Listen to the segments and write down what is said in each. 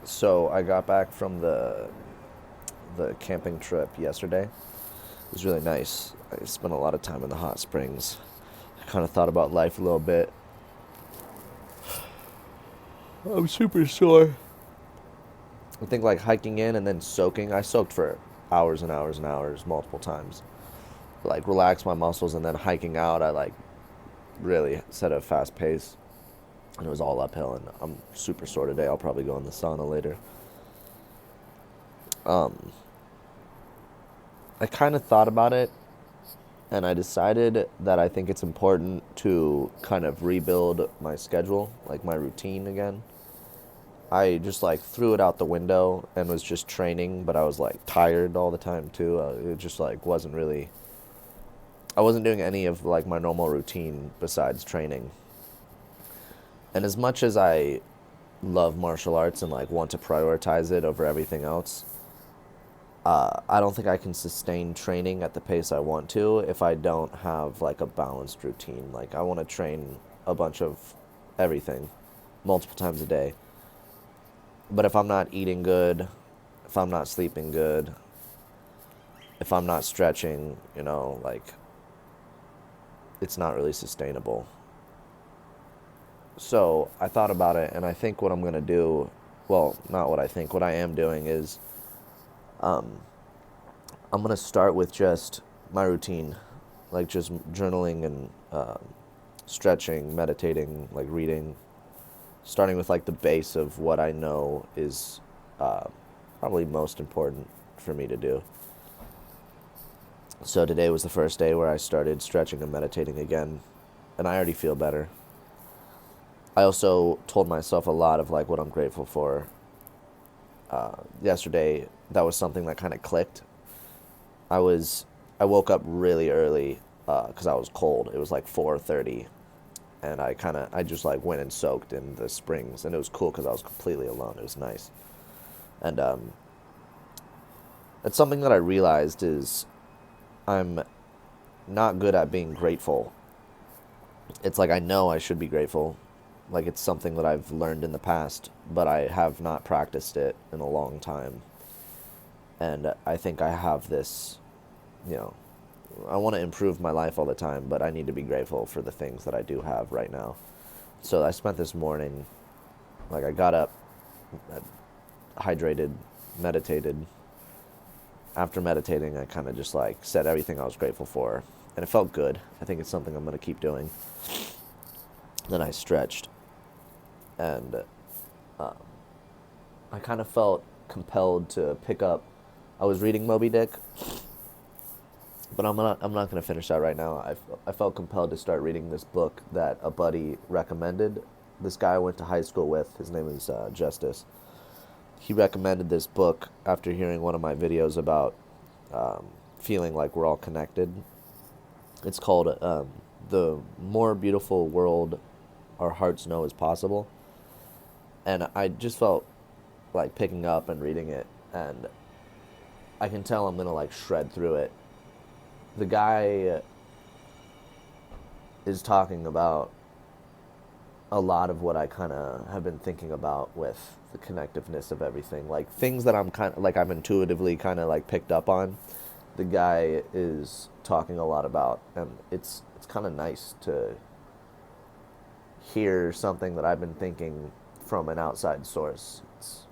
So I got back from the camping trip yesterday. It was really nice. I spent a lot of time in the hot springs. I kind of thought about life a little bit. I'm super sore. I think like hiking in and then soaking. I soaked for hours and hours and hours, multiple times. Like relax my muscles and then hiking out. I like really set a fast pace, and it was all uphill. And I'm super sore today. I'll probably go in the sauna later. Um, I kind of thought about it and I decided that I think it's important to kind of rebuild my schedule, like my routine again. I just like threw it out the window and was just training, but I was like tired all the time too. It just like wasn't really. I wasn't doing any of like my normal routine besides training. And as much as I love martial arts and like want to prioritize it over everything else, I don't think I can sustain training at the pace I want to if I don't have like a balanced routine. Like I want to train a bunch of everything multiple times a day. But if I'm not eating good, if I'm not sleeping good, if I'm not stretching, like it's not really sustainable. So I thought about it and I think what I'm going to do, well, not what I think, what I am doing is I'm going to start with just my routine, like just journaling and stretching, meditating, like reading, starting with like the base of what I know is uh, probably most important for me to do. So today was the first day where I started stretching and meditating again, and I already feel better. I also told myself a lot of like what I'm grateful for. Yesterday, that was something that kind of clicked. I was I woke up really early because I was cold. It was like 4:30, and I just like went and soaked in the springs, and it was cool because I was completely alone. It was nice, and it's something that I realized is I'm not good at being grateful. It's like I know I should be grateful, like it's something that I've learned in the past, but I have not practiced it in a long time, and I think I have this, you know, I want to improve my life all the time, but I need to be grateful for the things that I do have right now. So I spent this morning, like I got up, hydrated, meditated. After meditating, I kind of just like said everything I was grateful for, and it felt good. I think it's something I'm going to keep doing. Then I stretched, and I kind of felt compelled to pick up. I was reading Moby Dick, but I'm not gonna finish that right now. I felt compelled to start reading this book that a buddy recommended. This guy I went to high school with. His name is Justice. He recommended this book after hearing one of my videos about feeling like we're all connected. It's called "The More Beautiful World Our Hearts Know Is Possible," and I just felt like picking up and reading it, and I can tell I'm gonna like shred through it. The guy is talking about a lot of what I kind of have been thinking about with the connectiveness of everything, like things that I'm kind of like I've intuitively kind of like picked up on. The guy is talking a lot about, and it's kind of nice to hear something that I've been thinking from an outside source. It's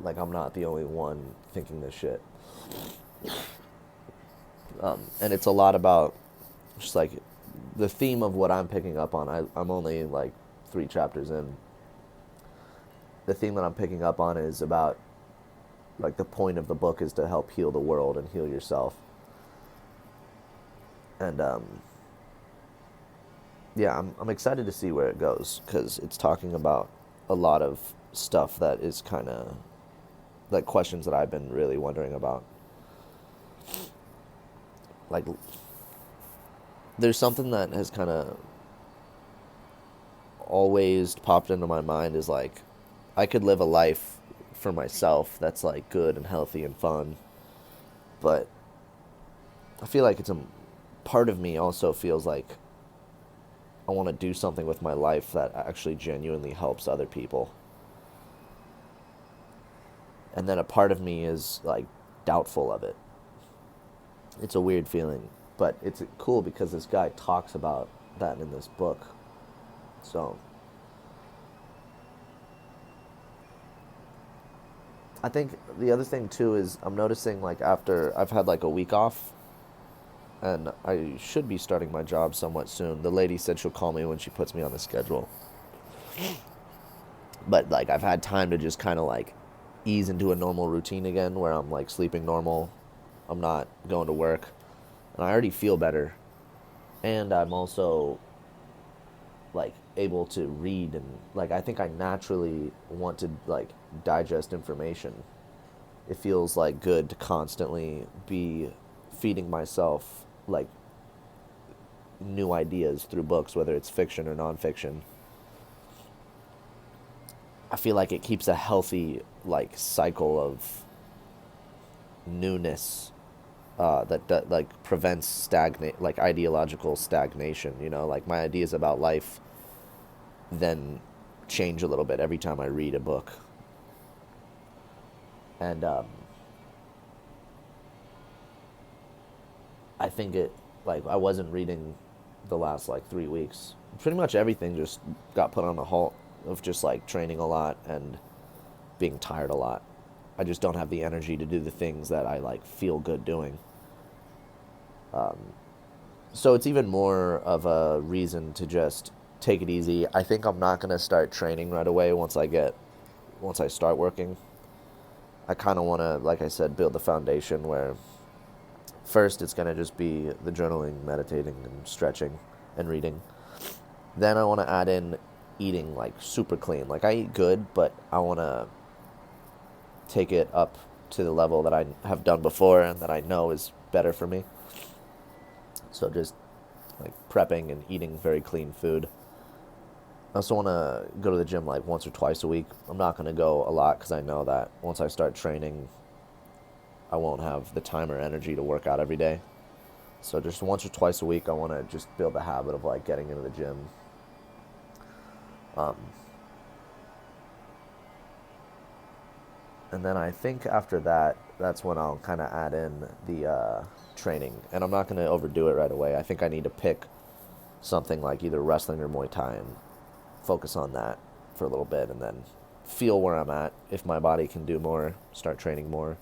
like I'm not the only one thinking this shit, and it's a lot about just like the theme of what I'm picking up on. I'm only like 3 chapters in. The theme that I'm picking up on is about like the point of the book is to help heal the world and heal yourself. And yeah, I'm excited to see where it goes because it's talking about a lot of stuff that is kind of like questions that I've been really wondering about. Like, there's something that has kind of always popped into my mind is like, I could live a life for myself that's like good and healthy and fun, but I feel like it's a part of me also feels like I want to do something with my life that actually genuinely helps other people. and then a part of me is like doubtful of it. It's a weird feeling, but it's cool because this guy talks about that in this book. So I think the other thing too is I'm noticing, like, after I've had like a week off and I should be starting my job somewhat soon. The lady said she'll call me when she puts me on the schedule. But like I've had time to just kind of like ease into a normal routine again where I'm like sleeping normal. I'm not going to work and I already feel better. And I'm also like able to read, and like I think I naturally want to like digest information. It feels like good to constantly be feeding myself like new ideas through books, whether it's fiction or nonfiction. I feel like it keeps a healthy like cycle of newness, that like prevents stagnate like ideological stagnation. Like my ideas about life then change a little bit every time I read a book, and I think it like I wasn't reading the last like 3 weeks. Pretty much everything just got put on a halt of just like training a lot and being tired a lot. I just don't have the energy to do the things that I like feel good doing. So it's even more of a reason to just take it easy. I think I'm not gonna start training right away once I start working. I kind of want to, like I said, build the foundation where first it's gonna just be the journaling, meditating, and stretching, and reading. Then I want to add in eating like super clean. Like I eat good, but I want to take it up to the level that I have done before and that I know is better for me. So just like prepping and eating very clean food. I also want to go to the gym like once or twice a week. I'm not going to go a lot because I know that once I start training, I won't have the time or energy to work out every day. So just once or twice a week, I want to just build the habit of like getting into the gym. Um, and then I think after that, that's when I'll kind of add in the training. And I'm not going to overdo it right away. I think I need to pick something like either wrestling or Muay Thai and focus on that for a little bit, and then feel where I'm at. If my body can do more, start training more.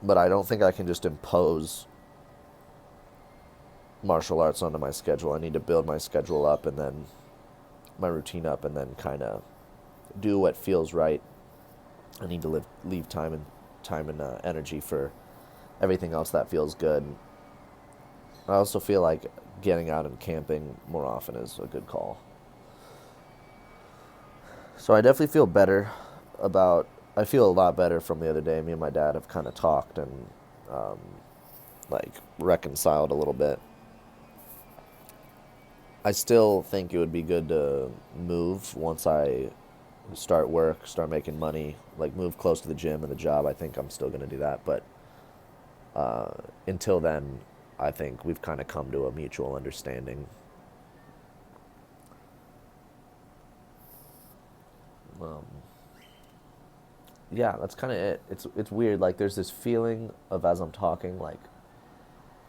But I don't think I can just impose martial arts onto my schedule. I need to build my schedule up and then my routine up and then kind of do what feels right. I need to leave time and energy for everything else that feels good. I also feel like getting out and camping more often is a good call. So I definitely feel better about. I feel a lot better from the other day. Me and my dad have kind of talked and um, like reconciled a little bit. I still think it would be good to move once I start work, start making money, like move close to the gym and the job. I think I'm still going to do that, but until then, I think we've kind of come to a mutual understanding. Um, yeah, that's kind of it. It's weird. Like there's this feeling of as I'm talking, like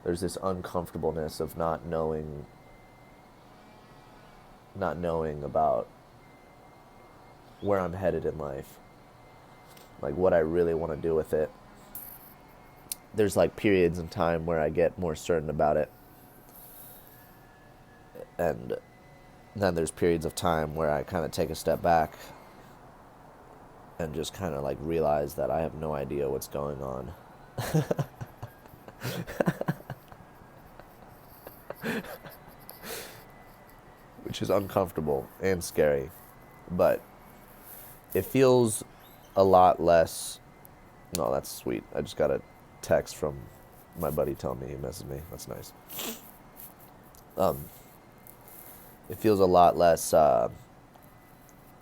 there's this uncomfortableness of not knowing about where I'm headed in life, like what I really want to do with it. There's like periods in time where I get more certain about it, and then there's periods of time where I kind of take a step back and just kind of like realize that I have no idea what's going on. Which is uncomfortable and scary, but it feels a lot less. No, that's sweet. I just got a text from my buddy telling me he misses me. That's nice. Um, it feels a lot less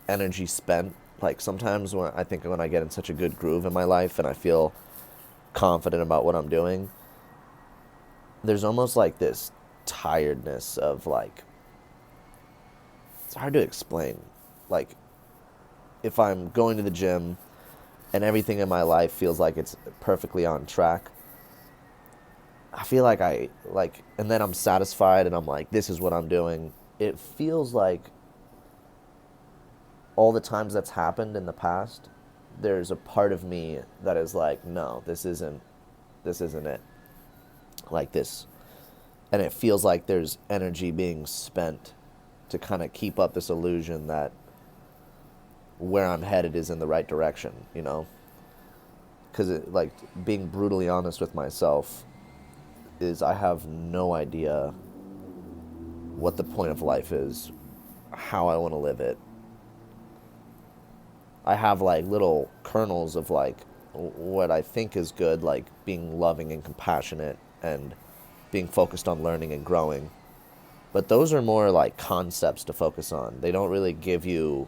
energy spent. Like sometimes when I get in such a good groove in my life and I feel confident about what I'm doing, there's almost like this tiredness of like, it's hard to explain. Like if I'm going to the gym and everything in my life feels like it's perfectly on track, I feel like and then I'm satisfied and I'm like, this is what I'm doing. It feels like all the times that's happened in the past, there's a part of me that is like, no, this isn't it. Like this. And it feels like there's energy being spent to kind of keep up this illusion that where I'm headed is in the right direction, you know? Because, like, being brutally honest with myself is I have no idea what the point of life is, how I want to live it. I have, like, little kernels of, like, what I think is good, like being loving and compassionate and being focused on learning and growing. But those are more like concepts to focus on. They don't really give you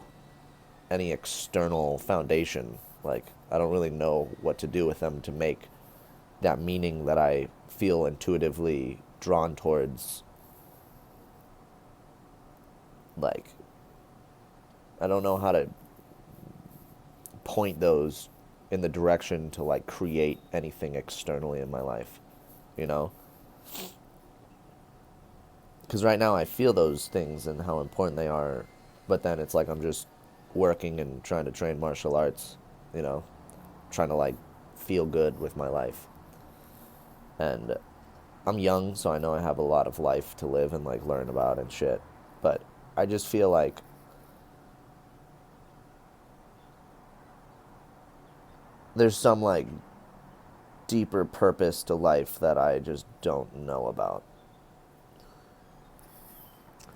any external foundation. Like, I don't really know what to do with them to make that meaning that I feel intuitively drawn towards. Like, I don't know how to point those in the direction to like create anything externally in my life, you know? Because right now I feel those things and how important they are, but then it's like I'm just working and trying to train martial arts, you know, trying to like feel good with my life. And I'm young, so I know I have a lot of life to live and like learn about and shit. But I just feel like there's some like deeper purpose to life that I just don't know about.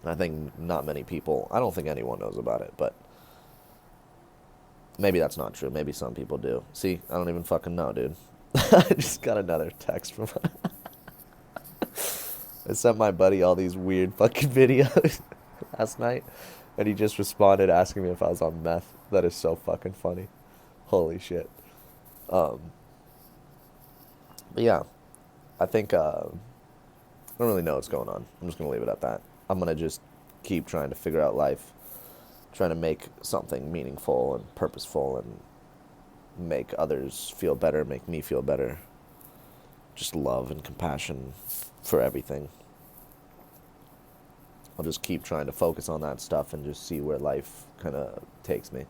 I think not many people, I don't think anyone knows about it, but maybe that's not true. Maybe some people do. See, I don't even fucking know, dude. I just got another text from. I sent my buddy all these weird fucking videos last night, and he just responded asking me if I was on meth. That is so fucking funny. Holy shit. Um, but yeah, I think I don't really know what's going on. I'm just gonna leave it at that. I'm gonna just keep trying to figure out life, trying to make something meaningful and purposeful, and make others feel better, make me feel better. Just love and compassion for everything. I'll just keep trying to focus on that stuff and just see where life kind of takes me.